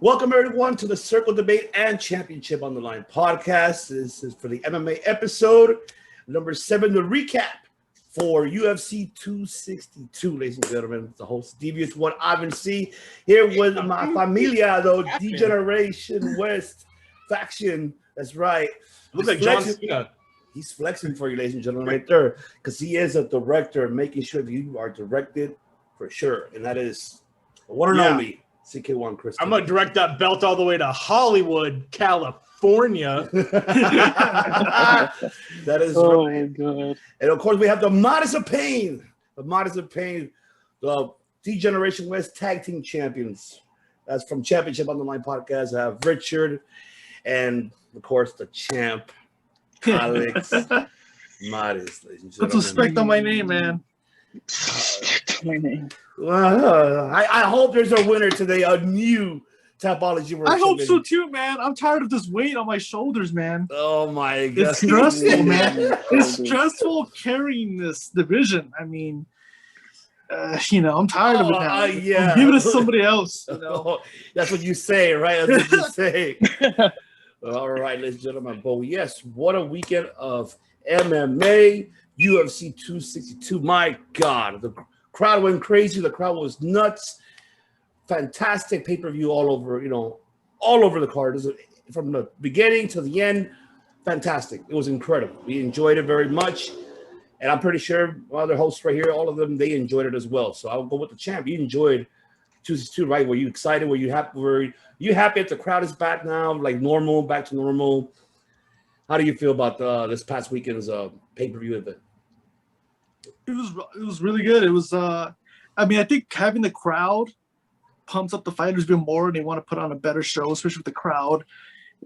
Welcome, everyone, to the Circle Debate and Championship on the Line podcast. This is for the MMA episode number 7, the recap for UFC 262, ladies and gentlemen. The host, Devious One, Ivan C. Here with my familia, though, D-Generation West faction. That's right. Looks like John Cena. He's flexing for you, ladies and gentlemen, right there, because he is a director, making sure that you are directed for sure. And that is the one and only CK1 Chris. I'm going to direct that belt all the way to Hollywood, California. That is oh right. my God. And of course, we have the Modest of Pain. The D-Generation West Tag Team Champions. That's from Championship on the Line podcast. I have Richard and, of course, the champ, Alex Modest. Put some respect on my name, man. I hope there's a winner today, a new Tapology World. I hope so too, man. I'm tired of this weight on my shoulders, man. Oh my God. It's stressful, man. It's stressful carrying this division. I mean, I'm tired of it now. Yeah. Give it to somebody else. That's what you say, right? That's what you say. All right, ladies and gentlemen. But yes, what a weekend of MMA, UFC 262. My God, the crowd went crazy. The crowd was nuts. Fantastic pay-per-view all over the card. From the beginning to the end, fantastic. It was incredible. We enjoyed it very much. And I'm pretty sure other hosts right here, all of them, they enjoyed it as well. So I'll go with the champ. You enjoyed 262, right? Were you excited? Were you happy? Were you happy that the crowd is back now, like normal, back to normal? How do you feel about this past weekend's pay-per-view event? It was really good. It was I think having the crowd pumps up the fighters even more, and they want to put on a better show, especially with the crowd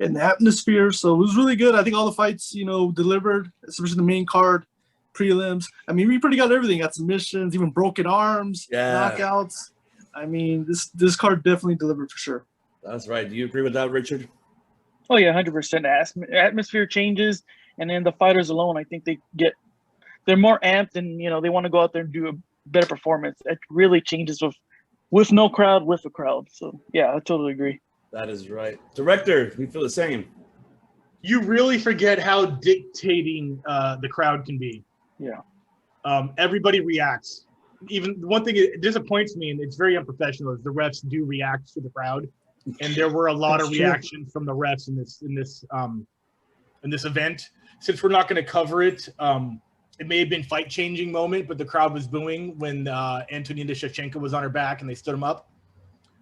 and the atmosphere. So it was really good. I think all the fights, delivered, especially the main card, prelims. I mean, we pretty got everything. Got submissions, even broken arms, knockouts. I mean, this card definitely delivered for sure. That's right. Do you agree with that, Richard? Oh yeah, 100%. Atmosphere changes, and then the fighters alone, I think they're more amped, and they want to go out there and do a better performance. It really changes with no crowd, with a crowd. So yeah, I totally agree. That is right. Director, we feel the same. You really forget how dictating the crowd can be. Yeah. Everybody reacts. Even one thing it disappoints me, and it's very unprofessional, is the refs do react to the crowd, and there were a lot of reactions from the refs in this event. Since we're not going to cover it, it may have been fight-changing moment, but the crowd was booing when Antonina Shevchenko was on her back and they stood him up.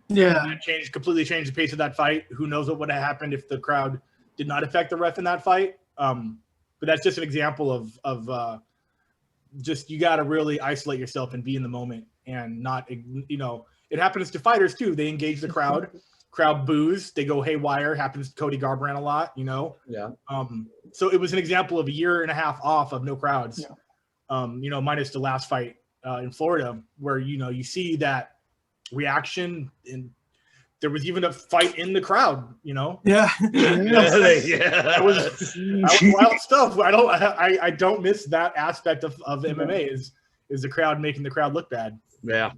Yeah. And that completely changed the pace of that fight. Who knows what would have happened if the crowd did not affect the ref in that fight? But that's just an example of just you got to really isolate yourself and be in the moment and not, it happens to fighters too. They engage the crowd. Crowd boos, they go haywire. Happens to Cody Garbrandt a lot, Yeah. So it was an example of a year and a half off of no crowds. Yeah. Minus the last fight in Florida, where you see that reaction, and there was even a fight in the crowd. Yeah. That was wild stuff. I don't miss that aspect of MMA is the crowd making the crowd look bad. Yeah.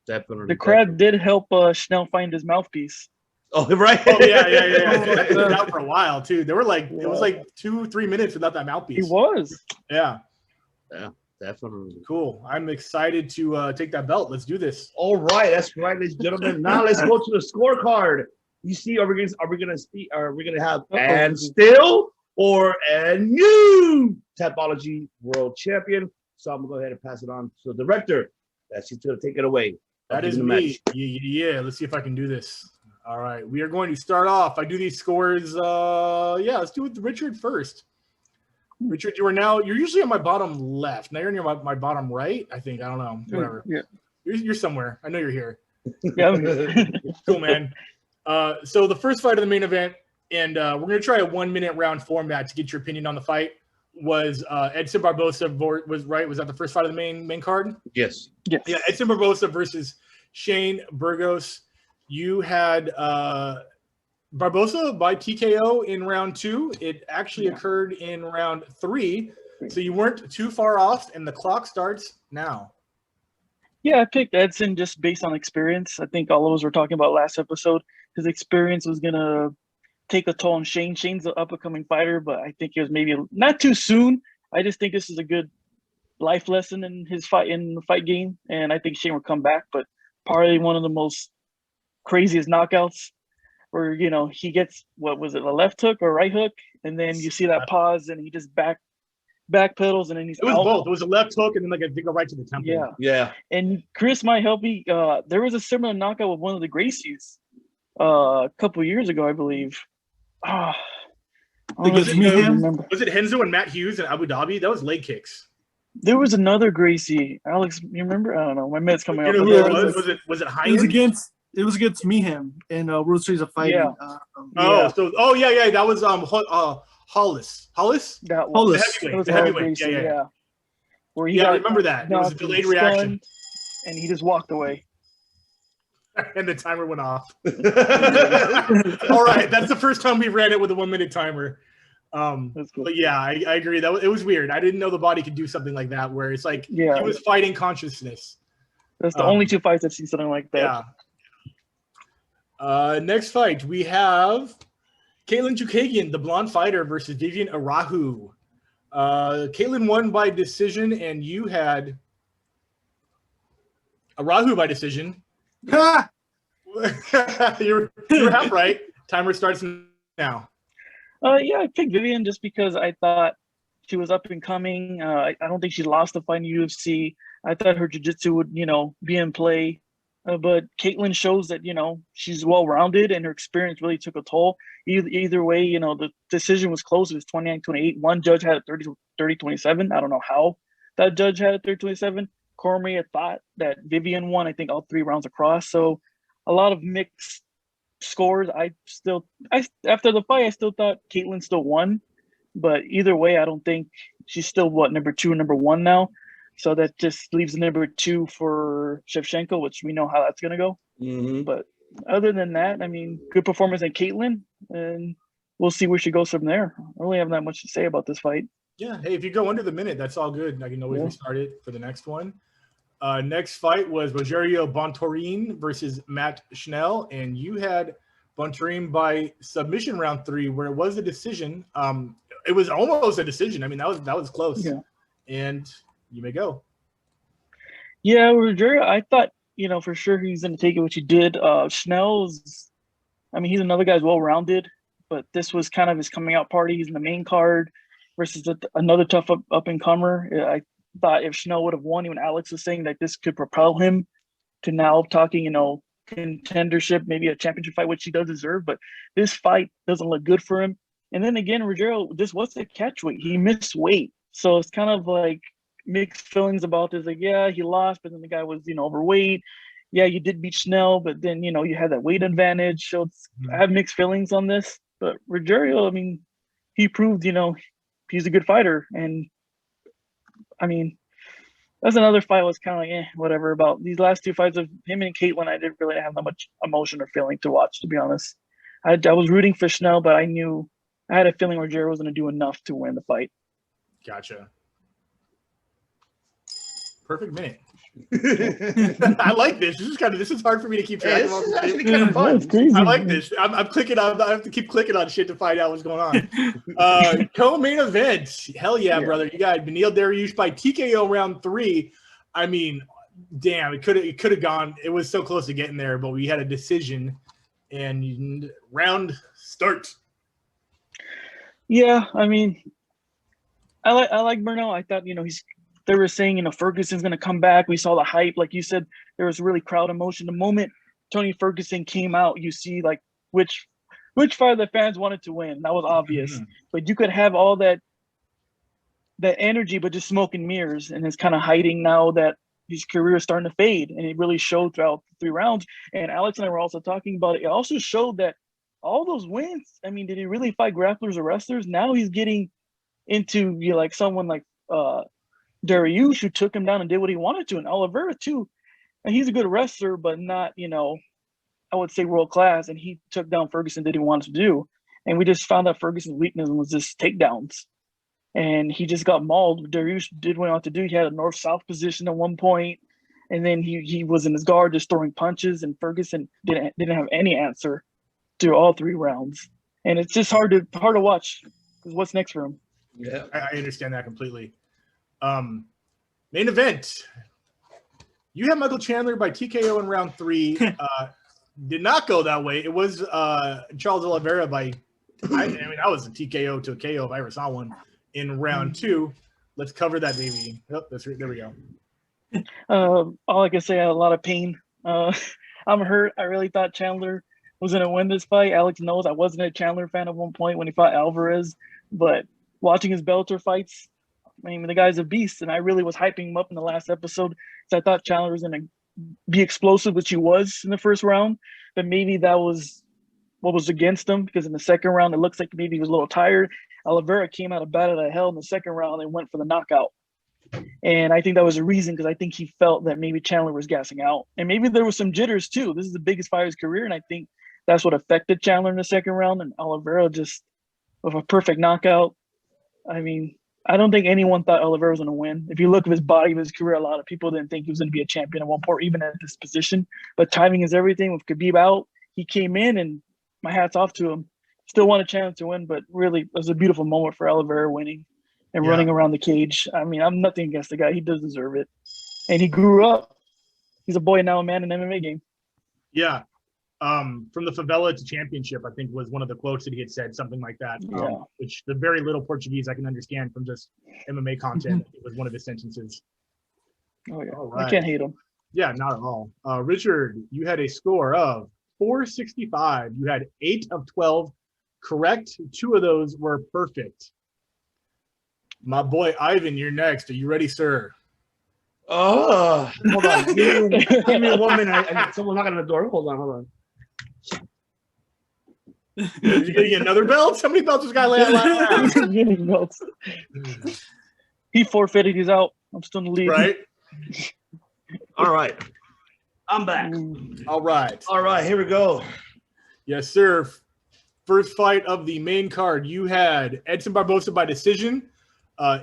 Definitely. The crowd did help Schnell find his mouthpiece. Oh, right. Oh, yeah. It's been out for a while, too. They were it was like 2-3 minutes without that mouthpiece. He was. Yeah. Yeah, definitely. Cool. I'm excited to take that belt. Let's do this. All right. That's right, ladies and gentlemen. Now let's go to the scorecard. You see, are we gonna have and still or a new Tapology World Champion? So I'm gonna go ahead and pass it on to the director. She's gonna take it away. That is me. Yeah. Let's see if I can do this. All right. We are going to start off. I do these scores. Let's do it with Richard first. Richard, you're usually on my bottom left. Now you're near my bottom right, I think. I don't know. Whatever. Yeah. You're somewhere. I know you're here. Yeah. Cool, man. So the first fight of the main event, and we're going to try a 1-minute round format to get your opinion on the fight, was Edson Barbosa was that the first fight of the main card? Yes. Yes. Yeah, Edson Barbosa versus Shane Burgos. You had Barbosa by TKO in round 2. It actually occurred in round 3, so you weren't too far off, and the clock starts now. Yeah, I picked Edson just based on experience. I think all of us were talking about last episode. His experience was gonna take a toll on Shane. Shane's an up and coming fighter, but I think it was maybe not too soon. I just think this is a good life lesson in his fight in the fight game, and I think Shane will come back. But probably one of the most craziest knockouts, where he gets what was it, a left hook or right hook, and then you see that pause, and he just backpedals, and then he's It was out. both. It was a left hook, and then like a go right to the temple. Yeah, Yeah. and Chris might help me. There was a similar knockout with one of the Gracies a couple years ago, I believe. Was it Henzo and Matt Hughes in Abu Dhabi? That was leg kicks. There was another Gracie. Alex, you remember? I don't know. My minutes coming up. You know who it was? Was it Hines? It was against Meehan in World Series of Fighting. Yeah. Yeah. That was Hollis. Hollis? That was the heavyweight. Yeah. Where he got, I remember that. It was a delayed reaction. And he just walked away. And the timer went off. All right. That's the first time we ran it with a 1 minute timer. That's cool. But yeah, I agree. It was weird. I didn't know the body could do something like that, where it's like he was fighting consciousness. That's the only two fights I've seen something like that. Yeah. Next fight, we have Caitlin Chukagian, the blonde fighter, versus Vivian Arahu. Caitlin won by decision, and you had Arahu by decision. You're half right. Timer starts now. Yeah, I picked Vivian just because I thought she was up and coming. I don't think she lost a fight in UFC. I thought her jiu-jitsu would, be in play. But Caitlin shows that, she's well-rounded and her experience really took a toll. Either way, the decision was close. It was 29-28. One judge had it 30-27. I don't know how that judge had it 30-27. Cormier thought that Vivian won, I think, all 3 rounds across. So a lot of mixed scores. After the fight, I still thought Caitlin still won. But either way, I don't think she's still, number 2 or number 1 now. So that just leaves number 2 for Shevchenko, which we know how that's going to go. Mm-hmm. But other than that, good performance in Caitlin, and we'll see where she goes from there. I don't really have that much to say about this fight. Yeah, hey, if you go under the minute, that's all good. I can always restart it for the next one. Next fight was Rogerio Bontorin versus Matt Schnell, and you had Bontorin by submission round 3, where it was a decision. It was almost a decision. That was close. Yeah. And you may go. Yeah, Rogerio, I thought, for sure he's going to take it, which he did. Schnell's, he's another guy's well-rounded, but this was kind of his coming out party. He's in the main card versus another tough up-and-comer. I thought if Schnell would have won, even Alex was saying that this could propel him to now talking, contendership, maybe a championship fight, which he does deserve, but this fight doesn't look good for him. And then again, Rogerio, this was a catch weight. He missed weight. So it's kind of like mixed feelings about this. Like, yeah, he lost, but then the guy was, overweight. Yeah, you did beat Schnell, but then, you had that weight advantage. So I have mixed feelings on this. But Rogerio, he proved, he's a good fighter. And, that's another fight was kind of like, whatever. About these last 2 fights of him and Caitlin, I didn't really have that much emotion or feeling to watch, to be honest. I was rooting for Schnell, but I had a feeling Rogerio was going to do enough to win the fight. Gotcha. Perfect minute. I like this. This is hard for me to keep track of. This is actually kind of fun. I like this. I'm clicking on. I have to keep clicking on shit to find out what's going on. Co-main event. Hell yeah, brother! You got Beneil Dariush by TKO round 3. Damn, it could have gone. It was so close to getting there, but we had a decision. And round start. Yeah, I like Bernal. I thought they were saying Ferguson's going to come back. We saw the hype, like you said. There was really crowd emotion. The moment Tony Ferguson came out, you see like which fight the fans wanted to win. That was obvious. Mm-hmm. But you could have all that energy, but just smoke and mirrors, and it's kind of hiding now that his career is starting to fade, and it really showed throughout the 3 rounds. And Alex and I were also talking about it. It also showed that all those wins. Did he really fight grapplers or wrestlers? Now he's getting into like someone like Dariush, who took him down and did what he wanted to, and Oliveira too. And he's a good wrestler, but not, I would say world class. And he took down Ferguson, did what he wanted to do. And we just found out Ferguson's weakness was just takedowns. And he just got mauled. Dariush did what he wanted to do. He had a north-south position at one point. and then he was in his guard just throwing punches, and Ferguson didn't have any answer to all 3 rounds, and it's just hard to watch because what's next for him? Yeah. I understand that completely. Main event. You had Michael Chandler by TKO in round 3. Did not go that way. It was Charles Oliveira by. I mean, that was a TKO to a KO if I ever saw one in round 2. Let's cover that, baby. Oh, there we go. All I can say, I had a lot of pain. I'm hurt. I really thought Chandler was going to win this fight. Alex knows I wasn't a Chandler fan at one point when he fought Alvarez, but watching his Bellator fights, I mean, the guy's a beast, and I really was hyping him up in the last episode because I thought Chandler was going to be explosive, which he was in the first round, but maybe that was what was against him, because in the second round, it looks like maybe he was a little tired. Oliveira came out of battle to hell in the second round and went for the knockout. And I think that was a reason, because I think he felt that maybe Chandler was gassing out. And maybe there was some jitters too. This is the biggest fight of his career, and I think that's what affected Chandler in the second round. And Oliveira just with a perfect knockout. I mean, I don't think anyone thought Oliveira was going to win. If you look at his body of his career, a lot of people didn't think he was going to be a champion at one point, even at this position. But timing is everything. With Khabib out, he came in, and my hat's off to him. Still want a chance to win, but really, it was a beautiful moment for Oliveira winning and running around the cage. I mean, I'm nothing against the guy. He does deserve it. And he grew up. He's a boy now, a man in the MMA game. Yeah. From the favela to championship, I think was one of the quotes that he had said, something like that. Which the very little Portuguese I can understand from just MMA content. It was one of his sentences. Oh yeah, all right. I can't hate him. Yeah, not at all. Richard, you had a score of 465. You had 8 of 12 correct. 2 of those were perfect. My boy Ivan, you're next. Are you ready, sir? Oh, hold on. Give me 1 minute. Someone's knocking on the door. Hold on. Did you get another belt? How many belts this guy last round? He's getting belts. He forfeited. He's out. I'm still in the lead. Right? All right. I'm back. All right. Here we go. Yes, sir. First fight of the main card. You had Edson Barbosa by decision.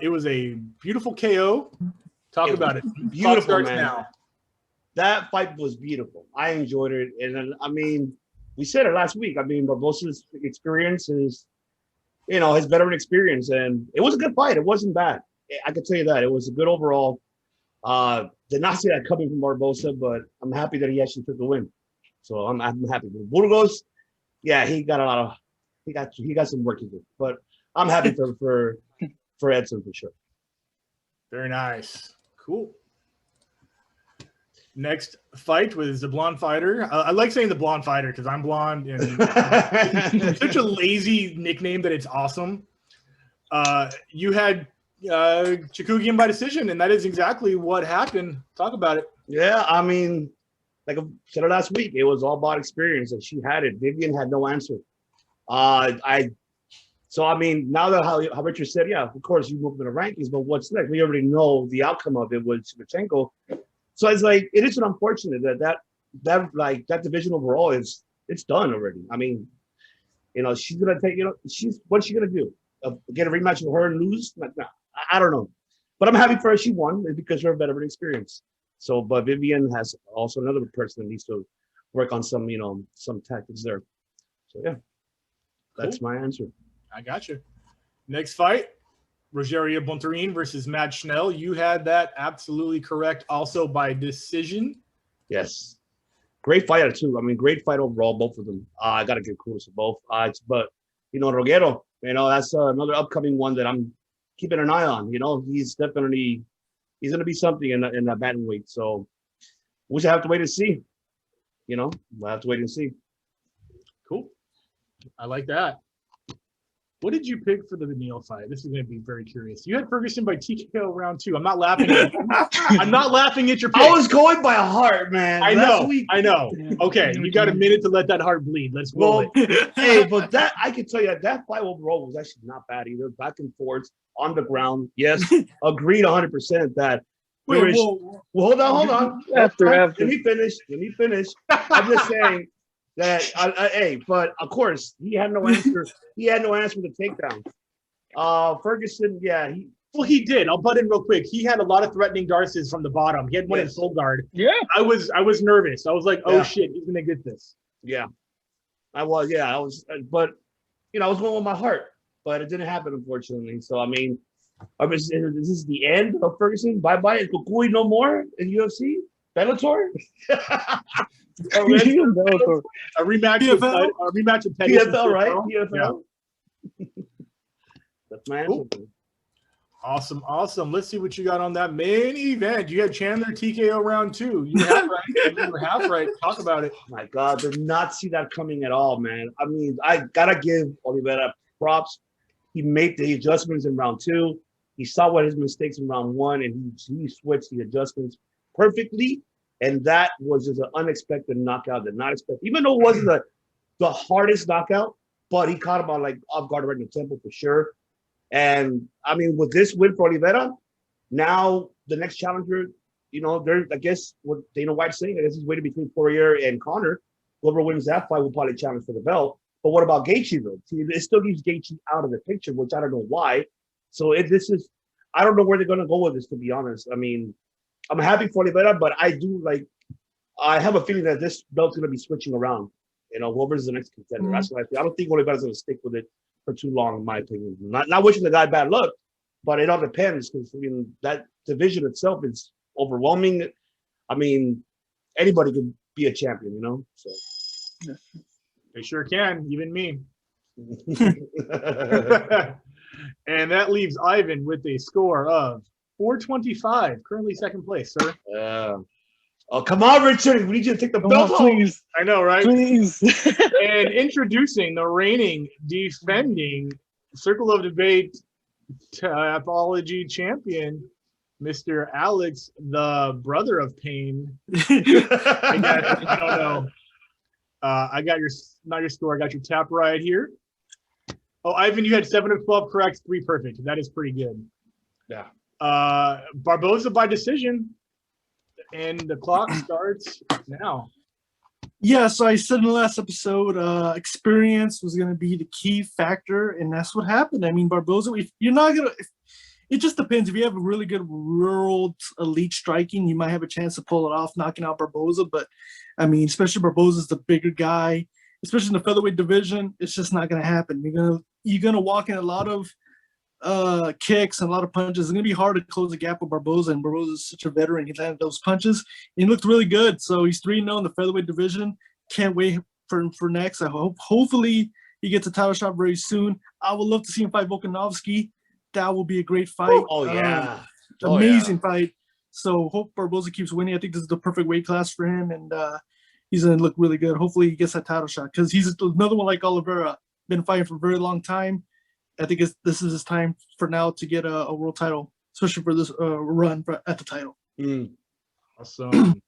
It was a beautiful KO. Talk about it. Beautiful, man. Now. That fight was beautiful. I enjoyed it. And I mean, we said it last week. I mean, Barbosa's experience is, his veteran experience. And it was a good fight. It wasn't bad. I could tell you that. It was a good overall. Did not see that coming from Barbosa, but I'm happy that he actually took the win. So I'm happy. Burgos, yeah, he got some work to do. But I'm happy for Edson for sure. Very nice. Cool. Next fight was the blonde fighter. I like saying the blonde fighter because I'm blonde, and it's such a lazy nickname that it's awesome. You had Chikugian by decision, and that is exactly what happened. Talk about it. Yeah, I mean, like I said last week, it was all about experience, and she had it. Vivian had no answer. So, I mean, now that how Richard said, yeah, of course, you moved in the rankings, but what's next? We already know the outcome of it with Shevchenko. So it's like, it is unfortunate that division overall it's done already. I mean, she's going to take, what's she going to do? Get a rematch with her and lose? Like, nah, I don't know. But I'm happy for her. She won because her veteran experience. So, but Vivian has also another person that needs to work on some tactics there. So, yeah, that's my answer. I got you. Next fight, Rogerio Bontorin versus Matt Schnell. You had that absolutely correct, also by decision. Yes. Great fighter, too. I mean, great fight overall, both of them. I got to give kudos to both. But, Rogerio, that's another upcoming one that I'm keeping an eye on. He's going to be something in that bantamweight. So we have to wait and see. We'll have to wait and see. Cool. I like that. What did you pick for the Neil fight? This is going to be very curious. You had Ferguson by TKO round 2. I'm not laughing at I'm not laughing at your pick. I was going by heart, man. I know. Okay, you got a minute to let that heart bleed. Let's roll it. Hey, but that I can tell you that fight overall was actually not bad either. Back and forth on the ground. Yes, agreed 100% that. Wait, hold on. After. Let me finish. I'm just saying. But of course he had no answer. He had no answer to takedown. Ferguson, yeah, Well, he did. I'll butt in real quick. He had a lot of threatening darces from the bottom. He had one in Yes. full guard. Yeah. I was nervous. I was like, oh Yeah. shit, he's gonna get this. Yeah, I was. Yeah, I was. But I was going with my heart, but it didn't happen, unfortunately. So I mean, is this the end of Ferguson? Bye bye. Is Kukui no more in UFC? Bellator? Bellator. A rematch PFL? with Pettis. PFL, right? Yeah. PFL. That's my answer. Cool. Awesome. Let's see what you got on that main event. You had Chandler TKO round 2. You half right. You were half right. Talk about it. Oh my God, did not see that coming at all, man. I mean, I gotta give Oliveira props. He made the adjustments in round 2. He saw what his mistakes in round 1, and he switched the adjustments perfectly. And that was just an unexpected knockout. Did not expect, even though it wasn't the hardest knockout, but he caught him on off guard right in the temple for sure. And I mean, with this win for Oliveira, now the next challenger, I guess what Dana White's saying, I guess he's waiting between Poirier and Conor. Whoever wins that fight will probably challenge for the belt. But what about Gaethje though? See, it still leaves Gaethje out of the picture, which I don't know why. So I don't know where they're gonna go with this, to be honest. I mean, I'm happy for Oliveira, but I have a feeling that this belt's gonna be switching around. Whoever's the next contender. That's what I feel. I don't think Oliveira's gonna stick with it for too long, in my opinion. Not wishing the guy bad luck, but it all depends, because that division itself is overwhelming. I mean, anybody could be a champion, So They sure can, even me. And that leaves Ivan with a score of 425, currently second place, sir. Oh, come on, Richard. We need you to take the belt home. Please. I know, right? Please. And introducing the reigning, defending Circle of Debate Tapology champion, Mr. Alex, the brother of Pain. I don't know. I got not your score. I got your tap right here. Oh, Ivan, you had 7 of 12 correct, 3 perfect. That is pretty good. Yeah. Barboza by decision. And the clock starts now. Yeah, so I said in the last episode, experience was going to be the key factor, and that's what happened. I mean, Barboza, it just depends. If you have a really good world elite striking, you might have a chance to pull it off, knocking out Barboza. But, I mean, especially Barboza's the bigger guy, especially in the featherweight division, it's just not going to happen. You're gonna walk in a lot of kicks and a lot of punches. It's going to be hard to close the gap with Barboza, and Barboza is such a veteran. He landed those punches, and he looked really good. So he's 3-0 in the featherweight division. Can't wait for next. Hopefully he gets a title shot very soon. I would love to see him fight Volkanovski. That will be a great fight. Oh, yeah. Amazing fight. So hope Barboza keeps winning. I think this is the perfect weight class for him, and he's going to look really good. Hopefully he gets that title shot, because he's another one like Oliveira. Been fighting for a very long time. I think this is his time for now to get a world title, especially for this run at the title. Awesome.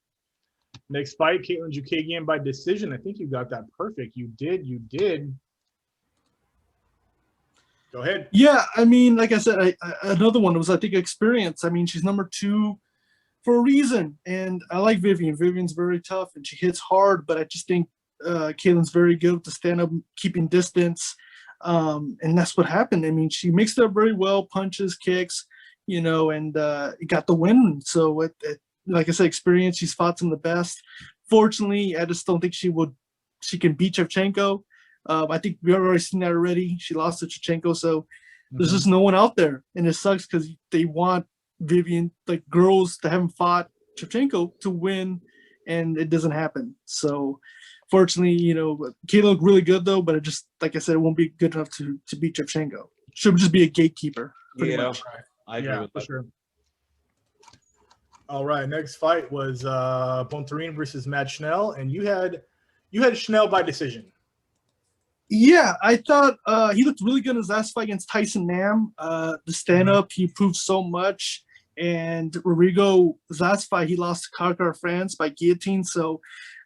Next fight, Caitlin Jukagian by decision. I think you got that perfect. You did. Go ahead. Yeah, I mean, like I said, another one was, I think, experience. I mean, she's number 2 for a reason, and I like Vivian. Vivian's very tough, and she hits hard, but I just think Caitlin's very good with the stand-up, keeping distance. And that's what happened. I mean, she mixed it up very well, punches, kicks, and got the win. So, like I said, experience. She's fought some of the best. Fortunately, I just don't think she can beat Shevchenko. I think we've already seen that already. She lost to Shevchenko, so there's just no one out there, and it sucks because they want Vivian, like girls that haven't fought Shevchenko, to win, and it doesn't happen. So. Fortunately, Kayla looked really good though, but it just, like I said, it won't be good enough to beat Shevchenko. She'll just be a gatekeeper, pretty much. I agree with for that. sure. All right, next fight was Pontarin versus Matt Schnell, and you had Schnell by decision. Yeah, I thought he looked really good in his last fight against Tyson Nam. The stand-up, he proved so much. And Rodrigo's last fight, he lost to Carcar France by guillotine. So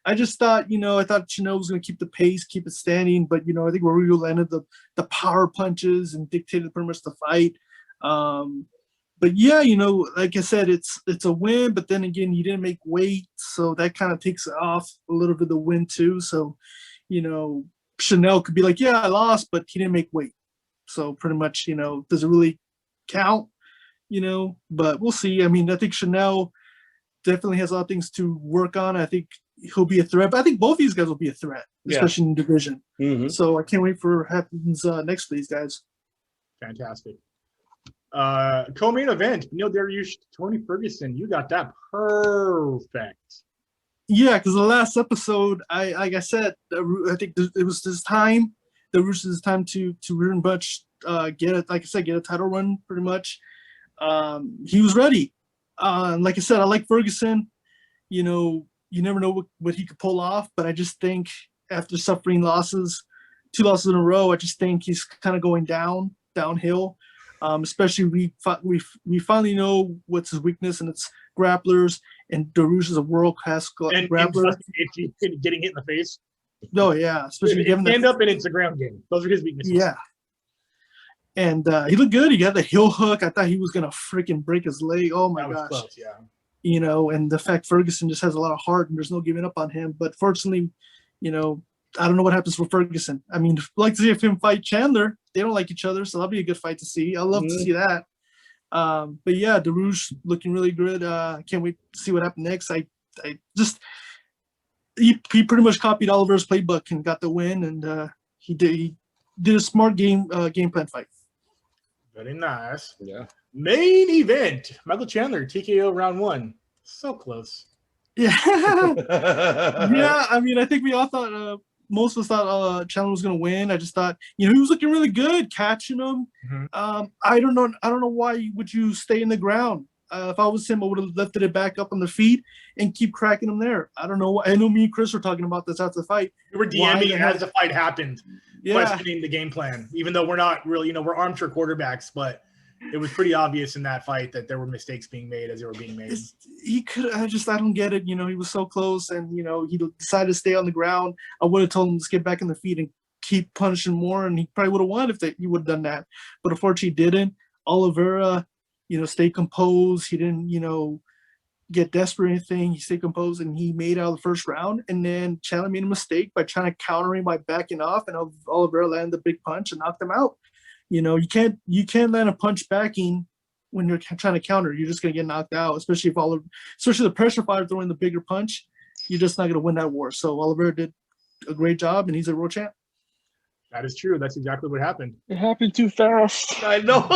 I just thought, I thought Chanel was going to keep the pace, keep it standing. But, I think Rodrigo landed the power punches and dictated pretty much the fight. But, yeah, like I said, it's a win. But then again, he didn't make weight. So that kind of takes off a little bit of the win, too. So, Chanel could be like, yeah, I lost, but he didn't make weight. So pretty much, does it really count? but we'll see. I mean, I think Chanel definitely has a lot of things to work on. I think he'll be a threat, but I think both these guys will be a threat, especially in division. So I can't wait for what happens next for these guys. Fantastic. Co-main event, Neil Dariush, Tony Ferguson. You got that perfect. Yeah, because the last episode, like I said, I think it was this time. The Roosters' time to pretty much get a title run, pretty much. He was ready. Like I said, I like Ferguson. You never know what he could pull off, but I just think after suffering 2 losses in a row, I just think he's kind of going downhill. Especially we finally know what's his weakness, and it's grapplers. And Dariush is a world-class grappler. And getting hit in the face. Oh yeah, especially given stand up and Instagram game. Those are his weaknesses. Yeah. And he looked good. He got the heel hook. I thought he was gonna freaking break his leg. Oh my gosh. Close, yeah. And the fact Ferguson just has a lot of heart and there's no giving up on him. But fortunately, I don't know what happens with Ferguson. I mean, I'd like to see him fight Chandler. They don't like each other, so that'll be a good fight to see. I'd love to see that. But yeah, Dariush looking really good. Can't wait to see what happens next. He pretty much copied Oliver's playbook and got the win, and he did a smart game plan fight. Very nice. Yeah. Main event, Michael Chandler, TKO round 1. So close. Yeah. Yeah, I mean, I think we all thought, most of us thought Chandler was going to win. I just thought, he was looking really good, catching him. I don't know why would you stay in the ground. If I was him, I would have lifted it back up on the feet and keep cracking him there. I don't know. I know me and Chris were talking about this after the fight. We were DMing as the fight happened, questioning the game plan, even though we're not really, we're armchair quarterbacks, but it was pretty obvious in that fight that there were mistakes being made as they were being made. I don't get it. He was so close, and, he decided to stay on the ground. I would have told him to get back in the feet and keep punishing more, and he probably would have won if he would have done that. But unfortunately, he didn't. Oliveira, stayed composed. He didn't, get desperate or anything. He stayed composed, and he made out of the first round. And then Chandler made a mistake by trying to counter him by backing off, and Oliveira landed the big punch and knocked him out. You can't land a punch backing when you're trying to counter. You're just gonna get knocked out, especially the pressure fighter throwing the bigger punch. You're just not gonna win that war. So Oliveira did a great job, and he's a world champ. That is true. That's exactly what happened. It happened too fast. I know.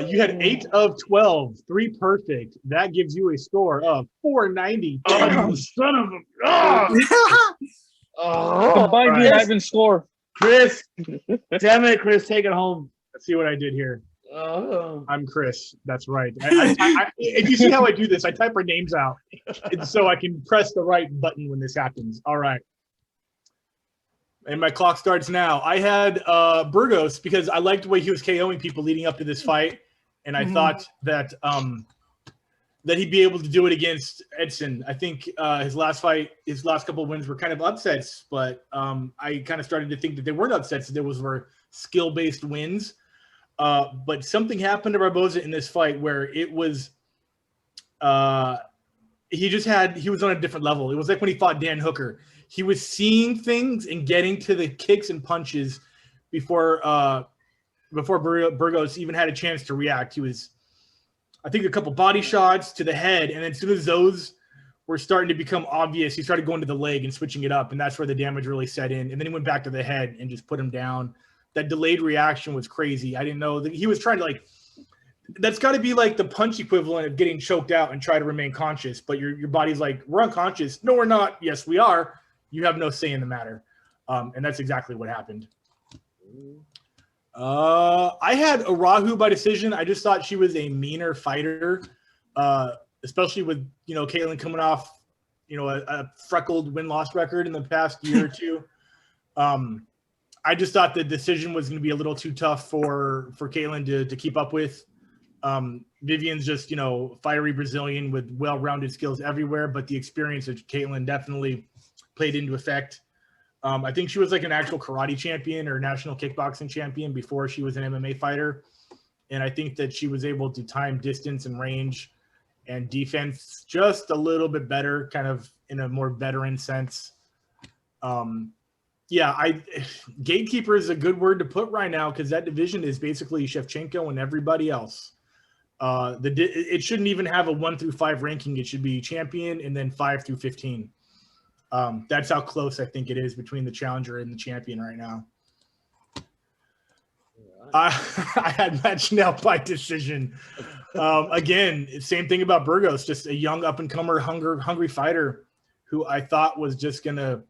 You had 8 of 12, 3 perfect. That gives you a score of 490. Oh, son of a! Combined, we even score. Chris, damn it, Chris, take it home. Let's see what I did here. Oh. I'm Chris. That's right. If you see how I do this, I type our names out so I can press the right button when this happens. All right. And my clock starts now. I had Burgos because I liked the way he was KOing people leading up to this fight, and I thought that that he'd be able to do it against Edson. I think his last couple of wins were kind of upsets, but I kind of started to think that they weren't upsets. That those were skill-based wins. But something happened to Barboza in this fight where it was he was on a different level. It was like when he fought Dan Hooker. He was seeing things and getting to the kicks and punches before Burgos even had a chance to react. He was, I think, a couple body shots to the head, and then as soon as those were starting to become obvious, he started going to the leg and switching it up, and that's where the damage really set in. And then he went back to the head and just put him down. That delayed reaction was crazy. I didn't know that he was trying to that's got to be like the punch equivalent of getting choked out and try to remain conscious, but your body's like, we're unconscious. No, we're not. Yes, we are. You have no say in the matter. And that's exactly what happened. I had Arahu by decision. I just thought she was a meaner fighter, especially with, Caitlin coming off, a freckled win-loss record in the past year or two. I just thought the decision was going to be a little too tough for Caitlin to keep up with. Vivian's just, fiery Brazilian with well-rounded skills everywhere, but the experience of Caitlin definitely played into effect. I think she was like an actual karate champion or national kickboxing champion before she was an MMA fighter. And I think that she was able to time distance and range and defense just a little bit better, kind of in a more veteran sense. Yeah, gatekeeper is a good word to put right now because that division is basically Shevchenko and everybody else. It shouldn't even have a 1 through 5 ranking. It should be champion and then 5 through 15. That's how close I think it is between the challenger and the champion right now. I had match now by decision. Again, same thing about Burgos, just a young up-and-comer, hungry fighter who I thought was just going to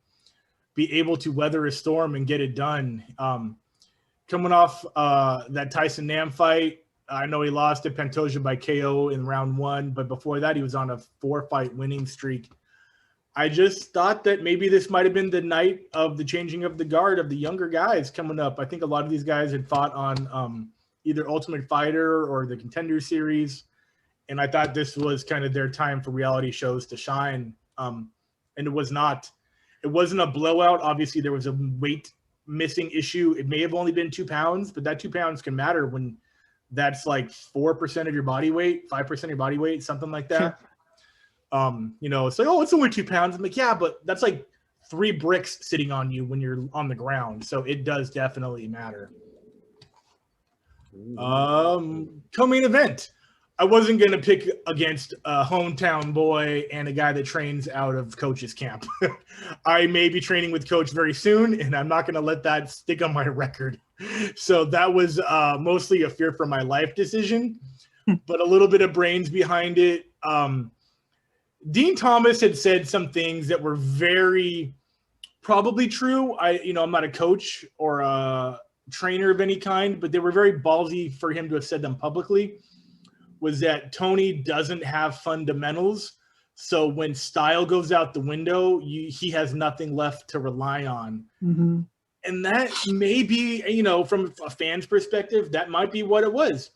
be able to weather a storm and get it done. Coming off that Tyson Nam fight, I know he lost to Pantoja by KO in round 1, but before that he was on a 4-fight winning streak. I just thought that maybe this might have been the night of the changing of the guard of the younger guys coming up. I think a lot of these guys had fought on either Ultimate Fighter or the Contender Series, and I thought this was kind of their time for reality shows to shine. And it was not. It wasn't a blowout. Obviously, there was a weight missing issue. It may have only been 2 pounds, but that 2 pounds can matter when that's like 4% of your body weight, 5% of your body weight, something like that. It's like, oh, it's only 2 pounds. I'm like, yeah, but that's like 3 bricks sitting on you when you're on the ground. So it does definitely matter. Co-main event. I wasn't going to pick against a hometown boy and a guy that trains out of Coach's camp. I may be training with Coach very soon, and I'm not going to let that stick on my record. So that was mostly a fear for my life decision, but a little bit of brains behind it. Dean Thomas had said some things that were very probably true. I'm not a coach or a trainer of any kind, but they were very ballsy for him to have said them publicly. Was that Tony doesn't have fundamentals. So when style goes out the window, he has nothing left to rely on. Mm-hmm. And that may be, from a fan's perspective, that might be what it was.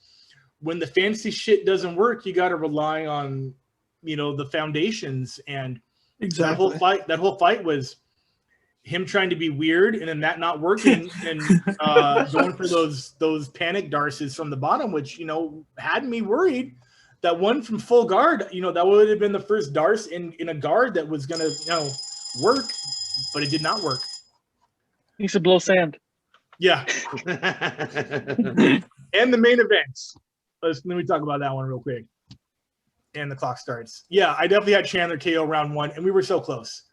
When the fancy shit doesn't work, you got to rely on, the foundations. And exactly that whole fight was him trying to be weird and then that not working and going for those panic darces from the bottom, which, had me worried. That one from full guard, that would have been the first darce in a guard that was going to, work, but it did not work. He used to blow sand. Yeah. And the main events. Let me talk about that one real quick. And the clock starts. Yeah, I definitely had Chandler KO round 1, and we were so close.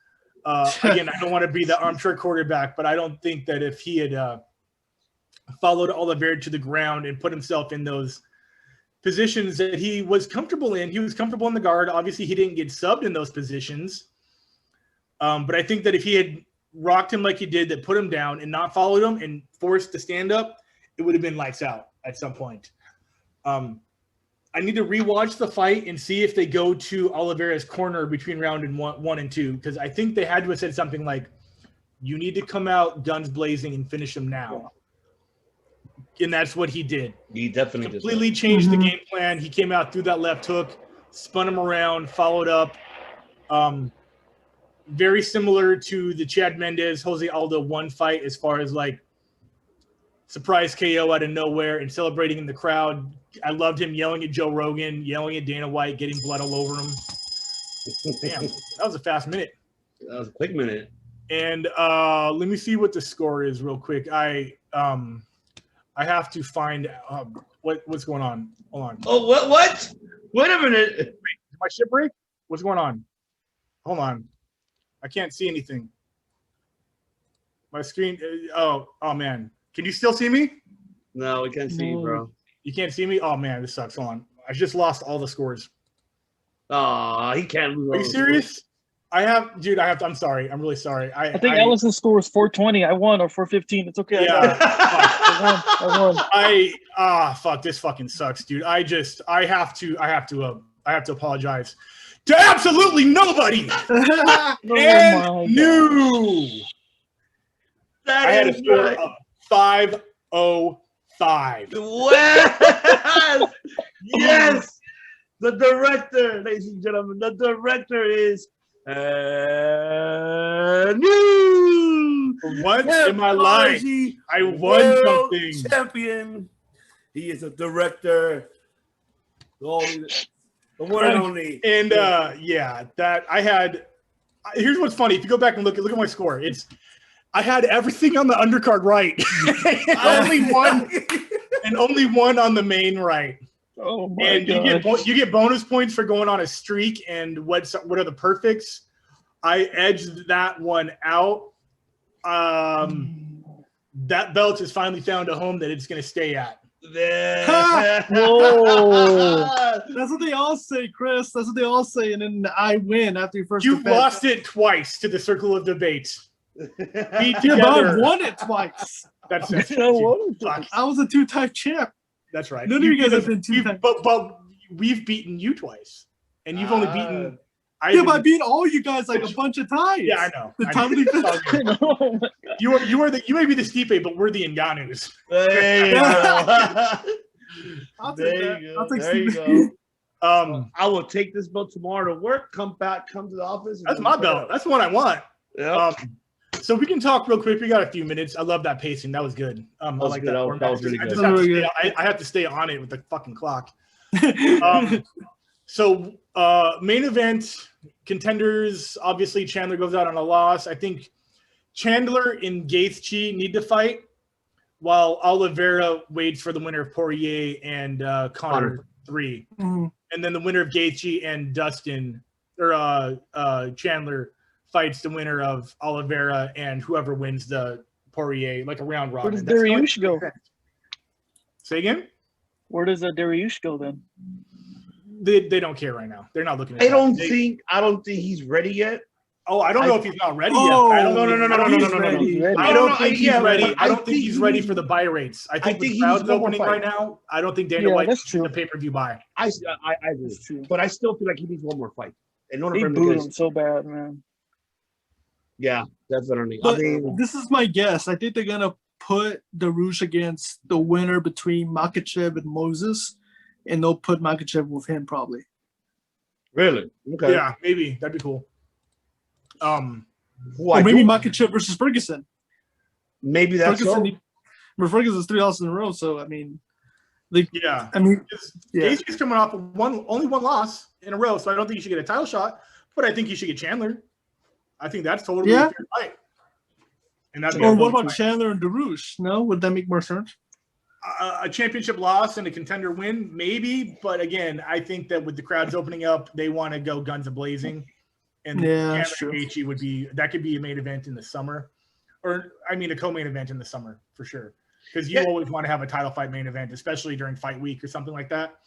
Again, I don't want to be the armchair quarterback, but I don't think that if he had followed Oliveira to the ground and put himself in those positions that he was comfortable in, he was comfortable in the guard. Obviously, he didn't get subbed in those positions. But I think that if he had rocked him like he did, that put him down and not followed him and forced to stand up, it would have been lights out at some point. I need to rewatch the fight and see if they go to Oliveira's corner between round 1 and 2, because I think they had to have said something like, you need to come out guns blazing and finish him now. And that's what he did. He definitely completely changed the game plan. He came out, threw that left hook, spun him around, followed up. Very similar to the Chad Mendes, Jose Aldo 1 fight as far as like surprise KO out of nowhere and celebrating in the crowd. I loved him yelling at Joe Rogan, yelling at Dana White, getting blood all over him. Damn, that was a fast minute. That was a quick minute. And let me see what the score is real quick. I have to find what's going on. Hold on. Oh, what? Wait a minute. Wait, did my shit break? What's going on? Hold on. I can't see anything. My screen. Oh man. Can you still see me? No, we can't see you, bro. You can't see me? Oh man, this sucks. Hold on. I just lost all the scores. Oh, he can't lose. Are you serious? I'm sorry. I'm really sorry. I think Ellison's score was 420. I won, or 415. It's okay. Yeah. I won. Fuck. This fucking sucks, dude. I have to apologize to absolutely nobody. I had a score of 505. Yes. The director, ladies and gentlemen, the director is new. Once in my life, I won something. Champion. He is a director. The one and only. And that I had. Here's what's funny. If you go back and look at my score, it's I had everything on the undercard right. only one on the main right. Oh my And god! you get bonus points for going on a streak. And what are the perfects? I edged that one out. That belt has finally found a home that it's going to stay at. Whoa! That's what they all say, Chris. That's what they all say, and then I win after your first. You've defense. lost it twice to the Circle of Debate. Beat Yeah, but I together. won it twice. That's Fuck. I was a 2-time champ. That's right. None of you guys have been 2 times. But we've beaten you twice, and you've only beaten. Yeah, but I beat all you guys like a bunch of times. Yeah, I know. The time of the Oh my You may be the Stipe, but we're the Ngannous. There you go. I'll take There that. you I'll go. take There you Steve. go. I will take this belt tomorrow to work. Come back. Come to the office. That's my belt. That's the one I want. Yeah. So we can talk real quick. We got a few minutes. I love that pacing. That was good. I like good. that. That was really I good. just have to stay, I have to stay on it with the fucking clock. So main event contenders. Obviously, Chandler goes out on a loss. I think Chandler and Gaethje need to fight, while Oliveira waits for the winner of Poirier and Conor 3, Mhm. and then the winner of Gaethje and Dustin or Chandler fights the winner of Oliveira and whoever wins the Poirier, like a round robin. Where does That's the only- Dariush go? Say again? Where does Dariush go then? They don't care right now. They're not looking at I that. don't think he's ready yet. Oh, I don't know if he's not ready Oh, yet. I don't no. He's ready. I don't think he's ready. I don't think think he's ready for the buy rates. I think think the he crowd's needs one more opening fight. right now. I don't think Dana Yeah, White that's is true. the pay-per-view buy. I agree, That's true. but I still feel like he needs one more fight in order They for him to booed get. him so bad, man. Yeah, definitely. But I mean, this is my guess. I think they're gonna put Dariush against the winner between Makachev and Moses, and they'll put Makachev with him probably. really, okay. Yeah, maybe that'd be cool. Who Or I maybe do- Makachev versus Ferguson. maybe that's so. Ferguson's 3 losses in a row, so I mean, Yeah. I mean, yeah. Gaethje's coming off of only one loss in a row, so I don't think he should get a title shot. But I think he should get Chandler. I think that's totally Yeah. a fair fight. And that's Or what about Chandler and Dariush? No, would that make more sense? a championship loss and a contender win? Maybe, but again, I think that with the crowds opening up, they want to go guns a blazing. And Yeah, that's Chandler true. Gaethje could be a main event in the summer, or I mean a co-main event in the summer for sure. Because you Yeah. always want to have a title fight main event, especially during fight week or something like that.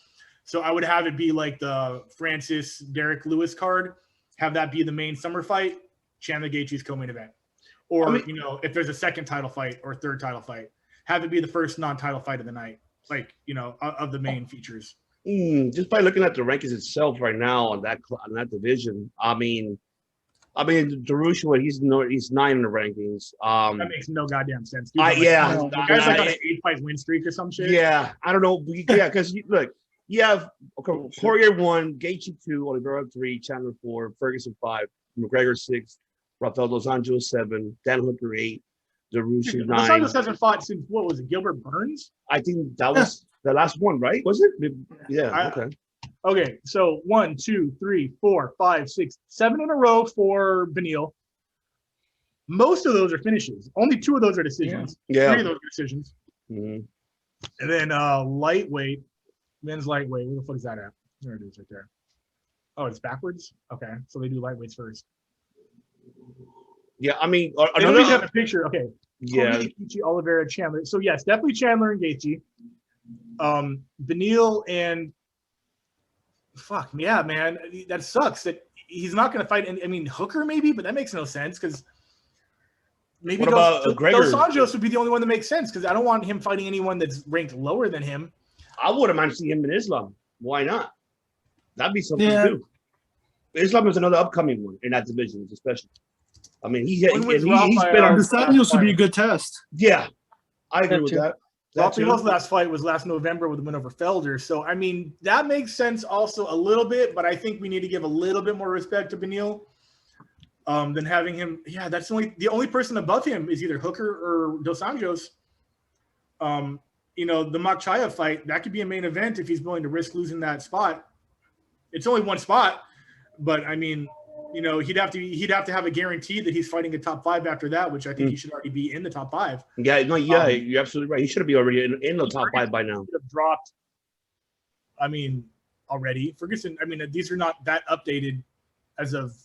So I would have it be like the Francis Derek Lewis card, have that be the main summer fight, Chandler Gaethje's co-main event. Or, I mean- if there's a second title fight or third title fight, have it be the first non-title fight of the night, like, of the main features. Just by looking at the rankings itself right now on that division, I mean, Dariush, he's 9 in the rankings. That makes no goddamn sense. Dude. Yeah, The guy's like on an 8-fight win streak or some shit. yeah, I don't know. Yeah, because look, you have Poirier 1, Gaethje 2, Oliveira 3, Chandler 4, Ferguson 5, McGregor 6, Rafael Dos Anjos 7, Dan Hooker 8, Dariush 9. Dos Anjos hasn't fought since, what was it, Gilbert Burns? I think that was the last one, right? Was it? Yeah. Okay. Okay, so 1, 2, 3, 4, 5, 6, 7 in a row for Beneil. Most of those are finishes. Only 2 of those are decisions. Yeah. 3 of those are decisions. Mhm. And then lightweight, men's lightweight. Where the fuck is that at? There it is right there. Oh, it's backwards? Okay, so they do lightweights first. Yeah, I mean, They don't even have a picture. Okay. yeah, Gaethje, Oliveira, Chandler. So yes, definitely Chandler and Gaethje. Beneil and fuck yeah, man, that sucks. That he's not going to fight. I mean, Hooker maybe, but that makes no sense because maybe What about Dos Gregor? Anjos would be the only one that makes sense because I don't want him fighting anyone that's ranked lower than him. I wouldn't mind seeing him in Islam. Why not? That'd be something Yeah. to do. Islam is another upcoming one in that division, especially. I mean, he's When was been on. Rafael- Dos Anjos would be a good test. Yeah, I agree with too. that. That too. Rafael's last fight was last November with a win over Felder. So, I mean, that makes sense also a little bit, but I think we need to give a little bit more respect to Beneil than having him. Yeah, that's the only person above him is either Hooker or Dos Anjos. The Makhachev fight, that could be a main event if he's willing to risk losing that spot. It's only one spot, but I mean, you know, he'd have to have a guarantee that he's fighting a top 5 after that, which I think he should already be in the top 5. Yeah, no, yeah, you're absolutely right. He should be already in the top 5 by now. Have dropped. I mean, already Ferguson. I mean, these are not that updated as of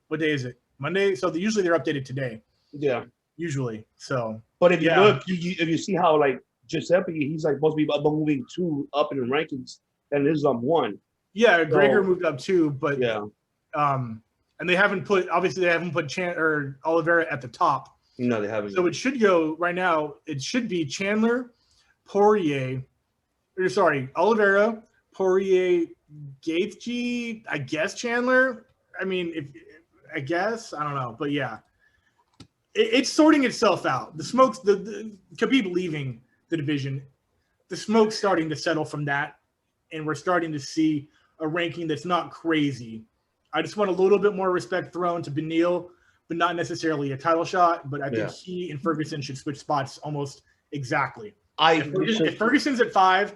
what day is it? Monday. So usually they're updated today. Yeah, usually. So, but if you look, if you see how like Giuseppe, he's like supposed to be moving 2 up in the rankings, and Islam 1. Yeah, Gregor moved up 2, but yeah. And they haven't put Oliveira at the top. No, they haven't. So it should go right now. It should be Chandler, Oliveira, Poirier, Gaethje. I guess Chandler. I mean, I don't know, but yeah, it's sorting itself out. The smoke's the Khabib leaving the division. The smoke's starting to settle from that, and we're starting to see a ranking that's not crazy. I just want a little bit more respect thrown to Beneil, but not necessarily a title shot. But I think he and Ferguson should switch spots almost exactly. If Ferguson's at 5,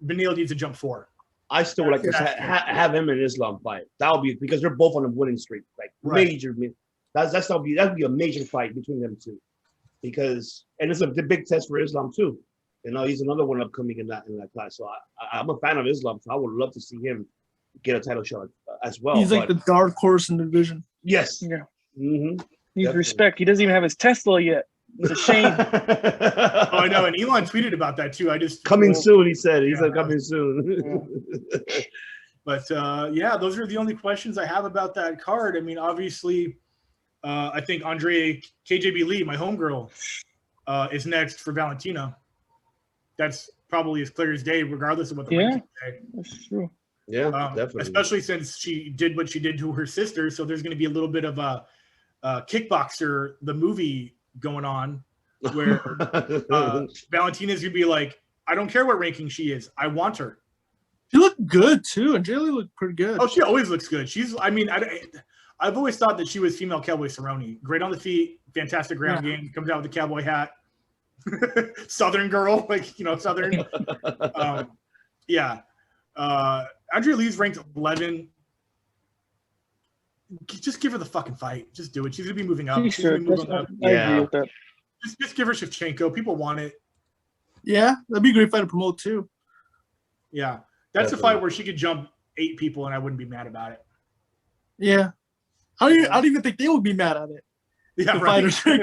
Beneil needs to jump 4. I still would like to have him and Islam fight. That would be because they're both on a winning streak. Like major. That'd be a major fight between them two. Because it's the big test for Islam too. You know, he's another one upcoming in that class. So I'm a fan of Islam, so I would love to see him get a title shot as well. He's like the dark horse in the division. Yes. Yeah. Mm-hmm. Needs respect. He doesn't even have his Tesla yet. It's a shame. Oh, I know. And Elon tweeted about that too. Coming soon, he said. He said coming soon. Yeah. But those are the only questions I have about that card. I mean, obviously, I think Andre KJB Lee, my homegirl, is next for Valentina. That's probably as clear as day, regardless of what the rankings say. That's true. Yeah, definitely. Especially since she did what she did to her sister. So there's going to be a little bit of a Kickboxer, the movie, going on where Valentina's going to be like, I don't care what ranking she is. I want her. She looked good too. And Jaylee looked pretty good. Oh, she always looks good. I've always thought that she was female Cowboy Cerrone. Great on the feet, fantastic ground game, comes out with the cowboy hat. Southern girl, Southern. Andrea Lee's ranked 11. Just give her the fucking fight. Just do it. She's gonna be moving up. She's gonna be moving up. I agree with that. Just give her Shevchenko. People want it. Yeah, that'd be a great fight to promote too. Yeah, that's a fight where she could jump 8 people and I wouldn't be mad about it. Yeah, I don't even think they would be mad at it. Yeah, the right. Fighters.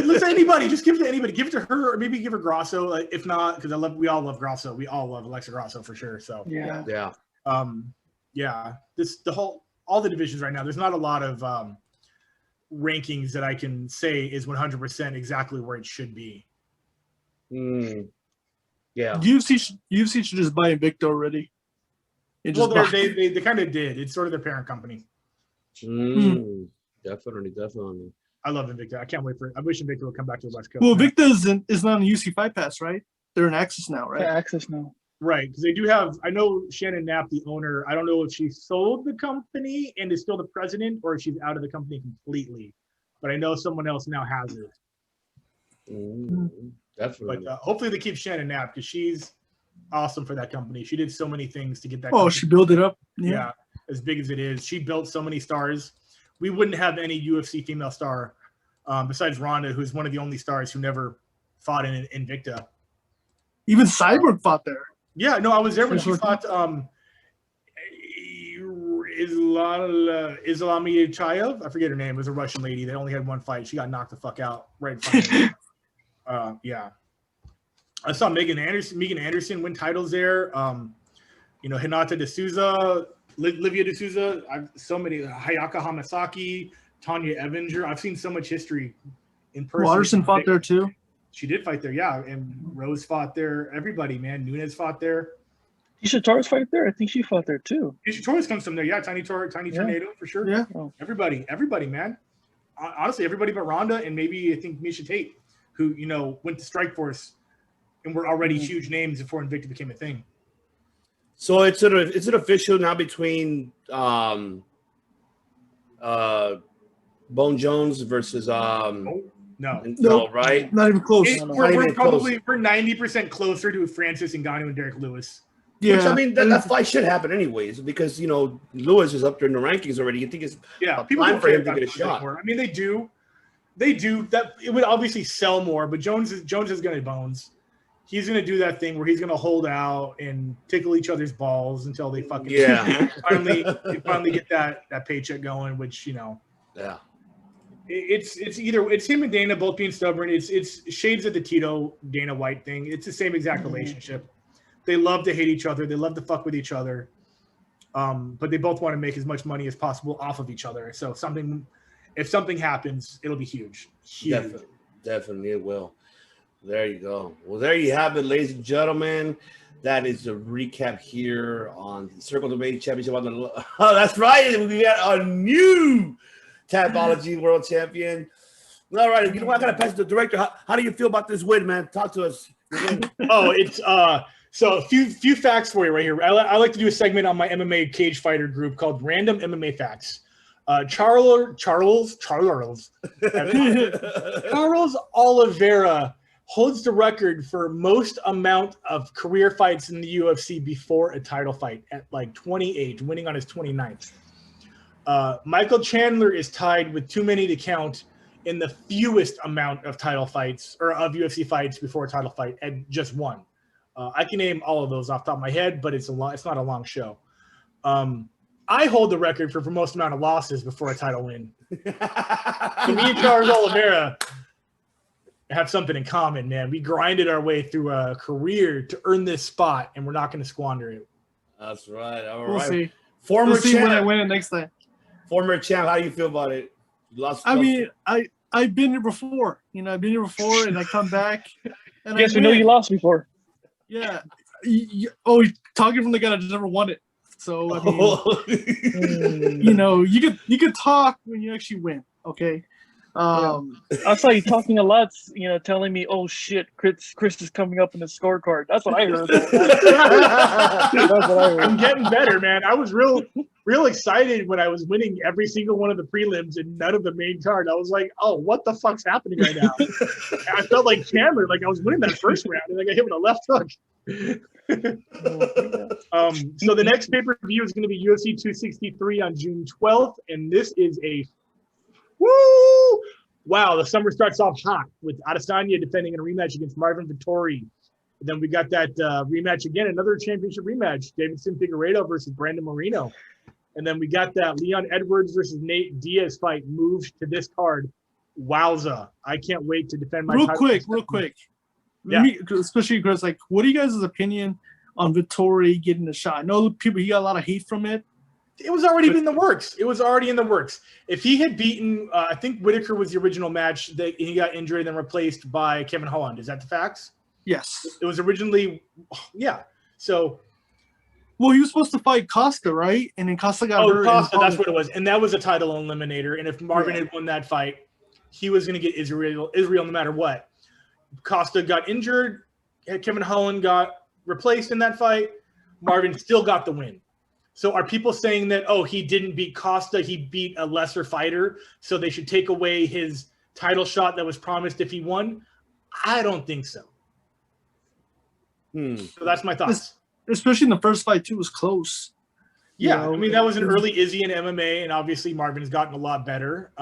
Listen, anybody, just give it to anybody. Give it to her, or maybe give her Grasso. If not, because we all love Grasso. We all love Alexa Grasso for sure. So yeah. All the divisions right now. There's not a lot of rankings that I can say is 100% exactly where it should be. Yeah. UFC should just buy Invicta already. They kind of did. It's sort of their parent company. Definitely. I love Invicta. I can't wait for it. I wish Invicta would come back to the West Coast. Well, Invicta is not on UC Fight Pass, right? They're in Access now, right? Yeah, Access now. Right, because they do have. I know Shannon Knapp, the owner. I don't know if she sold the company and is still the president, or if she's out of the company completely. But I know someone else now has it. Definitely. But hopefully they keep Shannon Knapp because she's awesome for that company. She did so many things to get that. Oh, she built it up. Yeah, as big as it is. She built so many stars. We wouldn't have any UFC female star besides Ronda, who's one of the only stars who never fought in Invicta. Even Cyborg fought there. Yeah, no, I was there when she fought Islami Chayev. I forget her name. It was a Russian lady. They only had one fight. She got knocked the fuck out right in front of me. Yeah. I saw Megan Anderson win titles there. Hinata D'Souza, Livia D'Souza. So many. Hayaka Hamasaki, Tanya Evinger. I've seen so much history in person. Watterson fought there too. She did fight there, yeah. And Rose fought there. Everybody, man. Nunes fought there. Tisha Torres fight there? I think she fought there too. Tisha Torres comes from there, yeah. Tiny Tornado for sure. Yeah. Everybody, man. Honestly, everybody but Ronda and maybe I think Misha Tate, who went to Strikeforce and were already huge names before Invicta became a thing. So is it official now between Bone Jones versus No, right? Not even close. We're 90% closer to Francis Ngannou and Derek Lewis. Yeah, Which I mean, that fight should happen anyways because Lewis is up there in the rankings already. You think it's people time don't for care him to about get a Jones shot? anymore. I mean, they do that. It would obviously sell more, but Jones is going to bones. He's going to do that thing where he's going to hold out and tickle each other's balls until they fucking finally get that paycheck going. Which it's him and Dana both being stubborn. It's shades of the Tito Dana White thing. It's the same exact relationship. They love to hate each other. They love to fuck with each other. But they both want to make as much money as possible off of each other. So if something happens, it'll be huge. Definitely it will. There you go. Well, there you have it, ladies and gentlemen. That is a recap here on the Circle Debate Championship. Oh, that's right. We got a new Tapology World Champion. All right. You know what? I got to pass it to the director. How do you feel about this win, man? Talk to us. It's so a few facts for you right here. I like to do a segment on my MMA cage fighter group called Random MMA Facts. Charles Oliveira holds the record for most amount of career fights in the UFC before a title fight at like 28, winning on his 29th. Michael Chandler is tied with too many to count in the fewest amount of title fights or of UFC fights before a title fight at just one. I can name all of those off the top of my head, but it's not a long show. I hold the record for most amount of losses before a title win. So me and Charles Oliveira have something in common, man. We grinded our way through a career to earn this spot, and we're not going to squander it. That's right. We'll see. Former we'll see champ. when I win it next time. Former champ, how do you feel about it? I've been here before. And I come back. And yes, we know you lost before. Yeah. Talking from the guy that never won it. So I mean, you could talk when you actually win. Okay. I saw you talking a lot, telling me, "Oh shit, Chris is coming up in the scorecard." That's what I heard. That's what I heard. I'm getting better, man. I was real excited when I was winning every single one of the prelims and none of the main card. I was like, "Oh, what the fuck's happening right now?" I felt like Chandler, like I was winning that first round, and I got hit with a left hook. So the next pay-per-view is going to be UFC 263 on June 12th, and this is a wow, the summer starts off hot with Adesanya defending in a rematch against Marvin Vettori. Then we got that rematch again, another championship rematch, Davidson Figueiredo versus Brandon Moreno. And then we got that Leon Edwards versus Nate Diaz fight moved to this card. Wowza. I can't wait to defend my title. Real quick. Yeah. Especially because, what are you guys' opinion on Vettori getting the shot? I know he got a lot of hate from it. It was already in the works. It was already in the works. If he had beaten, I think Whitaker was the original match that he got injured and then replaced by Kevin Holland. Is that the facts? Yes. It was originally, yeah. So. Well, he was supposed to fight Costa, right? And then Costa got hurt. Costa, that's what it was. And that was a title eliminator. And if Marvin had won that fight, he was going to get Israel no matter what. Costa got injured. Kevin Holland got replaced in that fight. Marvin still got the win. So are people saying that, he didn't beat Costa, he beat a lesser fighter, so they should take away his title shot that was promised if he won? I don't think so. So that's my thoughts. Especially in the first fight, too, was close. Yeah, I mean, that was an early Izzy in MMA, and obviously Marvin has gotten a lot better.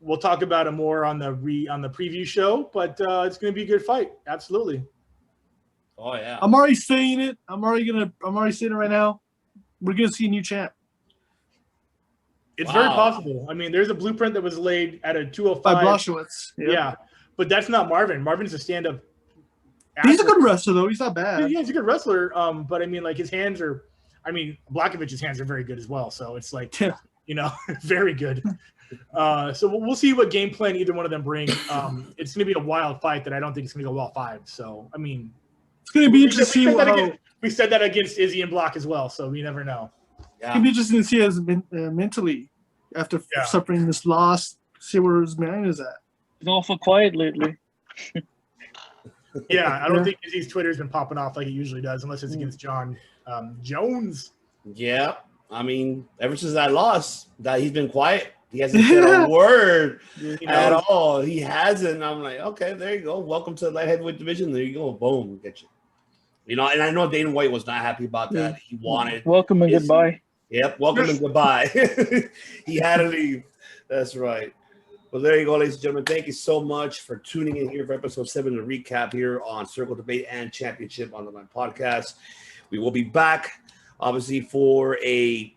We'll talk about it more on the preview show, but it's going to be a good fight. Absolutely. Oh, yeah. I'm already saying it. I'm already saying it right now. We're going to see a new champ. It's very possible. I mean, there's a blueprint that was laid at a 205. By Blachowicz. Yeah, but that's not Marvin. Marvin's a stand-up athlete. He's a good wrestler, though. He's not bad. Yeah, he's a good wrestler. But, I mean, his hands are – Blachowicz hands are very good as well. So, it's very good. So, we'll see what game plan either one of them bring. It's going to be a wild fight that I don't think it's going to go all 5. So, I mean – it's going to be interesting to see we said that against Izzy and Block as well, so we never know. Yeah. It'll be interesting to see us mentally after suffering this loss, see where his mind is at. He's awful quiet lately. I don't think Izzy's Twitter's been popping off like it usually does, unless it's against John Jones. Yeah, I mean, ever since that loss, that he's been quiet. He hasn't said a word at all. He hasn't. I'm like, okay, there you go. Welcome to the light heavyweight division. There you go. Boom, get you. You know, and I know Dana White was not happy about that. He wanted welcome and goodbye. Yep, welcome and goodbye. He had to leave. That's right. Well, there you go, ladies and gentlemen. Thank you so much for tuning in here for episode 7, the recap here on Circle Debate and Championship Online Podcast. We will be back, obviously, for a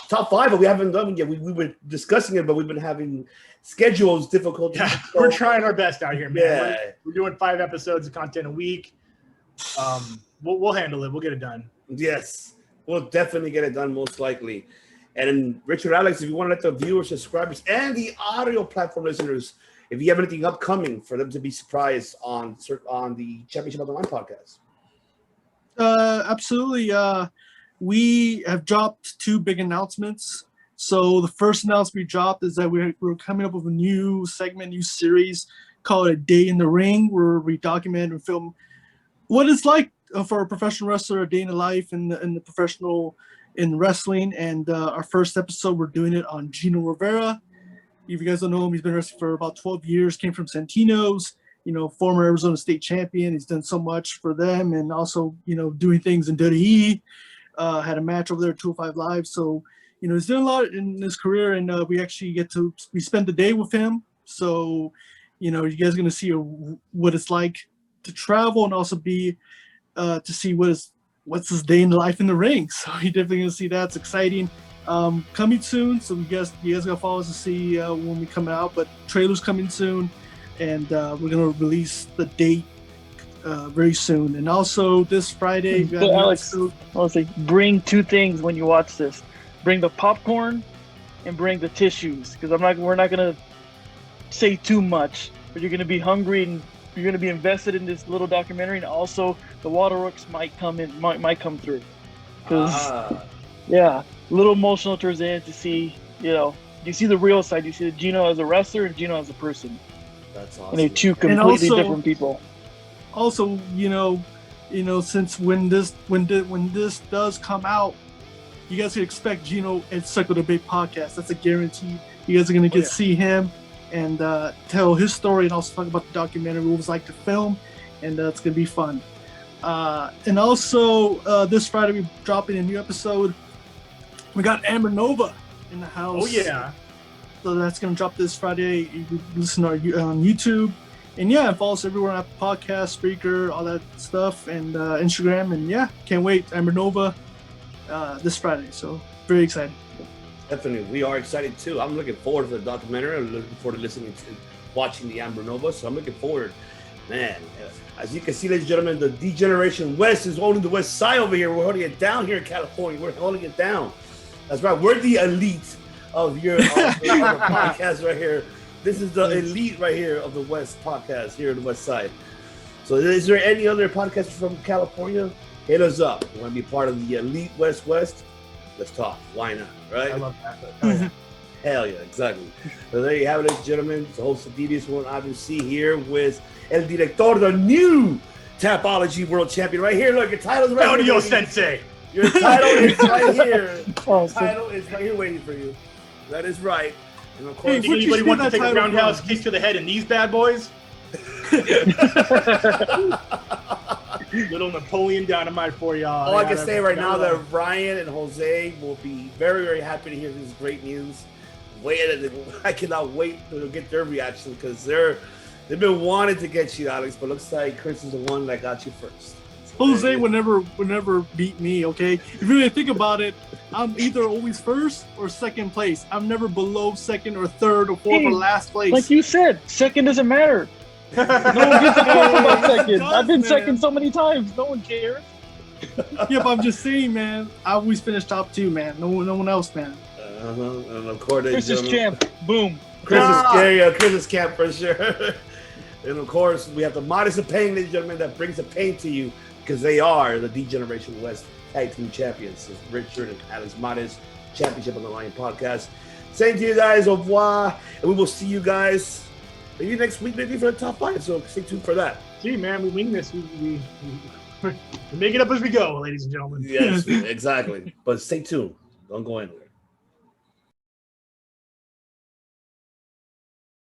top 5, but we haven't done it yet. We were discussing it, but we've been having schedules difficulties. Yeah, we're trying our best out here, man. Yeah. We're doing 5 episodes of content a week. We'll handle it. We'll get it done. Yes, we'll definitely get it done, most likely. And Richard, Alex, if you want to let the viewers, subscribers, and the audio platform listeners, if you have anything upcoming for them to be surprised on the Championship Online Podcast. Absolutely. We have dropped 2 big announcements. So the first announcement we dropped is that we're coming up with a new segment, new series called A Day in the Ring, where we document and film what it's like for a professional wrestler, a day in the life in the professional in wrestling. And our first episode, we're doing it on Gino Rivera. If you guys don't know him, he's been wrestling for about 12 years, came from Santino's, former Arizona State champion. He's done so much for them, and also, doing things in WWE. Had a match over there at 205 Live. So, he's done a lot in his career, and we actually we spent the day with him. So, you guys are going to see what it's like to travel, and also be to see what's his day in life in the ring. So you're definitely going to see that. It's exciting. Coming soon. So you guys got to follow us to see when we come out, but trailer's coming soon, and we're going to release the date very soon. And also this Friday, So Alex, I'll say bring 2 things when you watch this. Bring the popcorn and bring the tissues, because we're not going to say too much, but you're going to be hungry and you're going to be invested in this little documentary. And also the waterworks might come through, because yeah, a little emotional towards the end to see, you see the real side. You see Gino as a wrestler and Gino as a person. That's awesome. And they're 2 completely different people. Also, since when this does come out, you guys can expect Gino at Circle Debate Podcast. That's a guarantee. You guys are going to see him and tell his story, and also talk about the documentary, what it was like to film, and it's going to be fun. And also, this Friday, we're dropping a new episode. We got Amber Nova in the house. Oh, yeah. So that's going to drop this Friday. You can listen to our on YouTube. And follow us everywhere on Apple Podcasts, Spreaker, all that stuff, and Instagram. And can't wait. Amber Nova this Friday. So very excited. Definitely. We are excited too. I'm looking forward to the documentary. I'm looking forward to watching the Amber Nova. So I'm looking forward. Man, as you can see, ladies and gentlemen, the D-Generation West is holding the West Side over here. We're holding it down here in California. We're holding it down. That's right. We're the elite of your podcast right here. This is the elite right here of the West podcast here in the West Side. So is there any other podcast from California? Hit us up. You want to be part of the elite West? Let's talk. Why not? Right? I love that. Hell yeah, exactly. So there you have it, ladies and gentlemen. It's the host of Devious One IBC here with El Director, the new Tapology World Champion. Right here, look, your title's right here. Audio Sensei. Your title is right here. Your title is right here waiting for you. That is right. And of course, think anybody wants to take a roundhouse kick to the head in these bad boys? Little Napoleon Dynamite for y'all. All I can say right now that Ryan and Jose will be very, very happy to hear this great news. I cannot wait to get their reaction, because they've been wanting to get you, Alex, but looks like Chris is the one that got you first. So Jose would never beat me, okay? If you really think about it, I'm either always first or second place. I'm never below second or third or fourth or last place. Like you said, second doesn't matter. No one gives a fuck about second. I've been second so many times. No one cares. Yeah, but I'm just saying, man. I always finish top 2, man. No one else, man. And of course, Chris is champ. Boom. Chris is camp for sure. And of course, we have the Modest of Pain, ladies and gentlemen, that brings the pain to you, because they are the D-Generation West Tag Team Champions. It's Richard and Alex Modest, Championship on the Line podcast. Same to you guys. Au revoir. And we will see you guys maybe next week, maybe for the top 5. So stay tuned for that. Gee, man, we wing this. We make it up as we go, ladies and gentlemen. Yes, exactly. But stay tuned. Don't go anywhere.